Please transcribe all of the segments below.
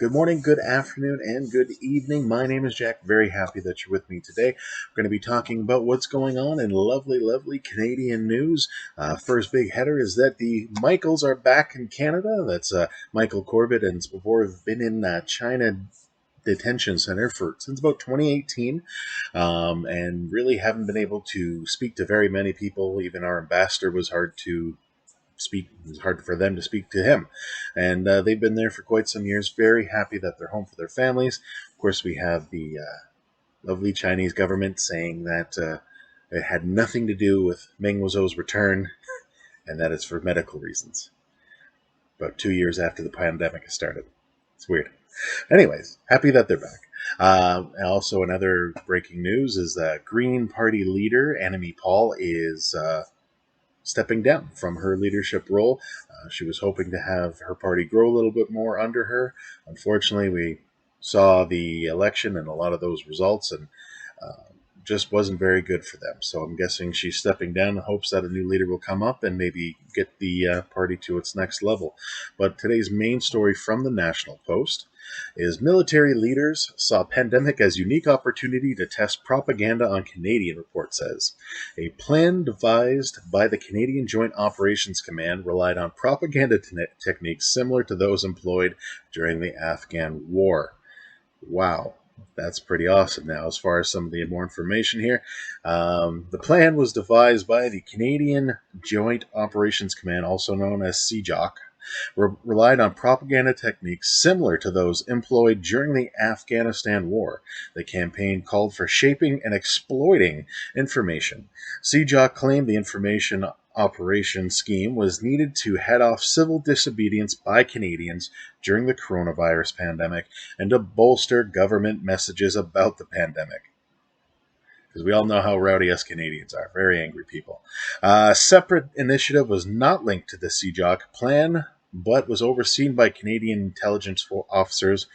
Good morning, good afternoon, and good evening. My name is Jack. Very happy that you're with me today. We're going to be talking about what's going on in lovely Canadian news. First big header is that the Michaels are back in Canada. That's Michael Corbett and Spavor have been in China detention center since about 2018, and really haven't been able to speak to very many people. Even our ambassador was hard to speak. It was hard for them to speak to him, and they've been there for quite some years. Very happy that they're home for their families. Of course, we have the lovely Chinese government saying that it had nothing to do with Meng Wanzhou's return, and that it's for medical reasons. About 2 years after the pandemic has started, it's weird. Anyways, happy that they're back. Also, another breaking news is that Green Party leader Annamie Paul is stepping down from her leadership role. She was hoping to have her party grow a little bit more under her. Unfortunately, we saw the election and a lot of those results, and uh, just wasn't very good for them. So I'm guessing she's stepping down in hopes that a new leader will come up and maybe get the party to its next level. But today's main story from the National Post is military leaders saw pandemic as unique opportunity to test propaganda on Canadian, report says. A plan devised by the Canadian Joint Operations Command relied on propaganda techniques similar to those employed during the Afghan War. Wow, that's pretty awesome. Now, as far as some of the more information here, the plan was devised by the Canadian Joint Operations Command, also known as CJOC, relied on propaganda techniques similar to those employed during the Afghanistan War. The campaign called for shaping and exploiting information. CJOC claimed the information operation scheme was needed to head off civil disobedience by Canadians during the coronavirus pandemic and to bolster government messages about the pandemic. Because we all know how rowdy us Canadians are. Very angry people. A separate initiative was not linked to the CJOC plan, but was overseen by Canadian intelligence officers,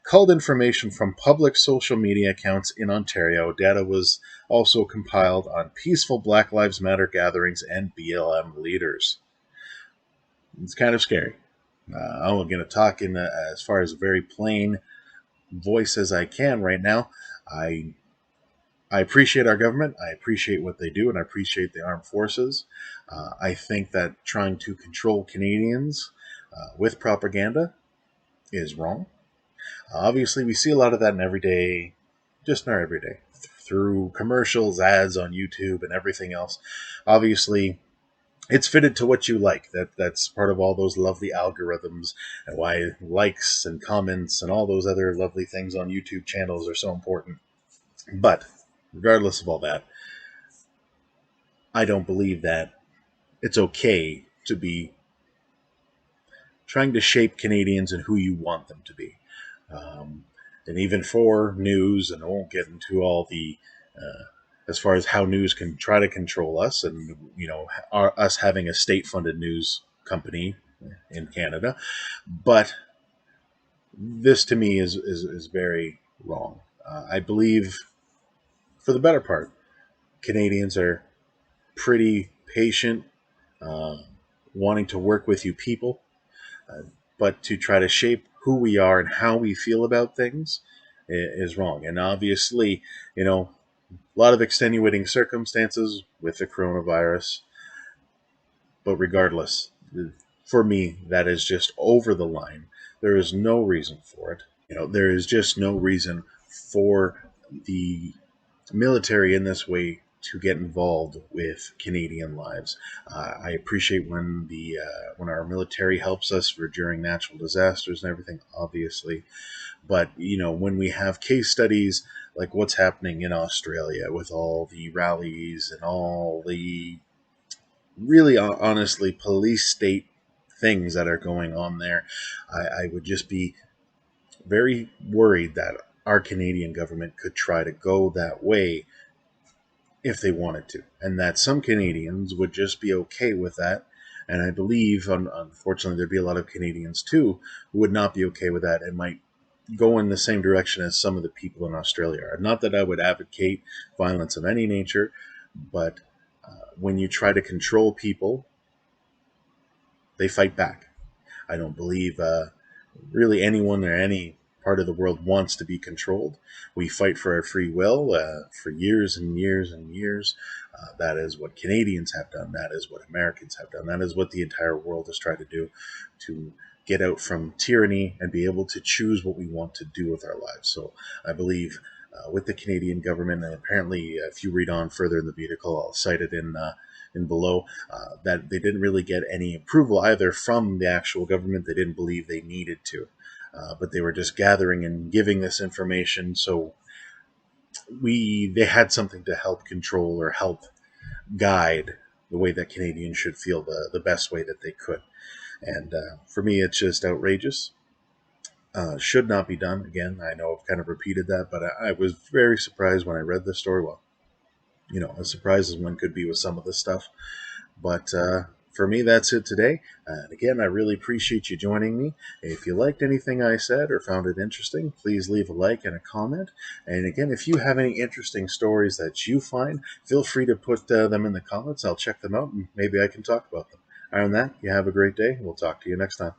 culled information from public social media accounts in Ontario. Data was also compiled on peaceful Black Lives Matter gatherings and BLM leaders. It's kind of scary. I'm going to talk in as far as a very plain voice as I can right now. I appreciate our government. I appreciate what they do, and I appreciate the armed forces. I think that trying to control Canadians with propaganda is wrong. Obviously, we see a lot of that in everyday, just not every day, through commercials, ads on YouTube, and everything else. Obviously, it's fitted to what you like. That's part of all those lovely algorithms and why likes and comments and all those other lovely things on YouTube channels are so important. But regardless of all that, I don't believe that it's okay to be trying to shape Canadians and who you want them to be. Um, and even for news, and I won't get into all the as far as how news can try to control us, and us having a state-funded news company in Canada, but this to me is very wrong. I believe, for the better part, Canadians are pretty patient, uh, wanting to work with you people, uh, but to try to shape who we are and how we feel about things is wrong. And obviously, a lot of extenuating circumstances with the coronavirus, but regardless, for me, that is just over the line. There is no reason for it. There is just no reason for the military in this way to get involved with Canadian lives. I appreciate when our military helps us for during natural disasters and everything, obviously. But when we have case studies like what's happening in Australia with all the rallies and all the really honestly police state things that are going on there, I would just be very worried that our Canadian government could try to go that way if they wanted to, and that some Canadians would just be okay with that. And I believe, unfortunately, there'd be a lot of Canadians too who would not be okay with that and might go in the same direction as some of the people in Australia are. Not that I would advocate violence of any nature, but when you try to control people, they fight back. I don't believe really anyone or any part of the world wants to be controlled. We fight for our free will for years and years and years. That is what Canadians have done. That is what Americans have done. That is what the entire world has tried to do, to get out from tyranny and be able to choose what we want to do with our lives. So I believe with the Canadian government, and apparently, if you read on further in the vehicle, I'll cite it in below, that they didn't really get any approval either from the actual government. They didn't believe they needed to, but they were just gathering and giving this information so they had something to help control or help guide the way that Canadians should feel the best way that they could. And for me, it's just outrageous. Should not be done. Again, I know I've kind of repeated that, but I was very surprised when I read this story. Well, as surprised as one could be with some of this stuff. But for me, that's it today. And again, I really appreciate you joining me. If you liked anything I said or found it interesting, please leave a like and a comment. And again, if you have any interesting stories that you find, feel free to put them in the comments. I'll check them out and maybe I can talk about them. Other than that, you have a great day. We'll talk to you next time.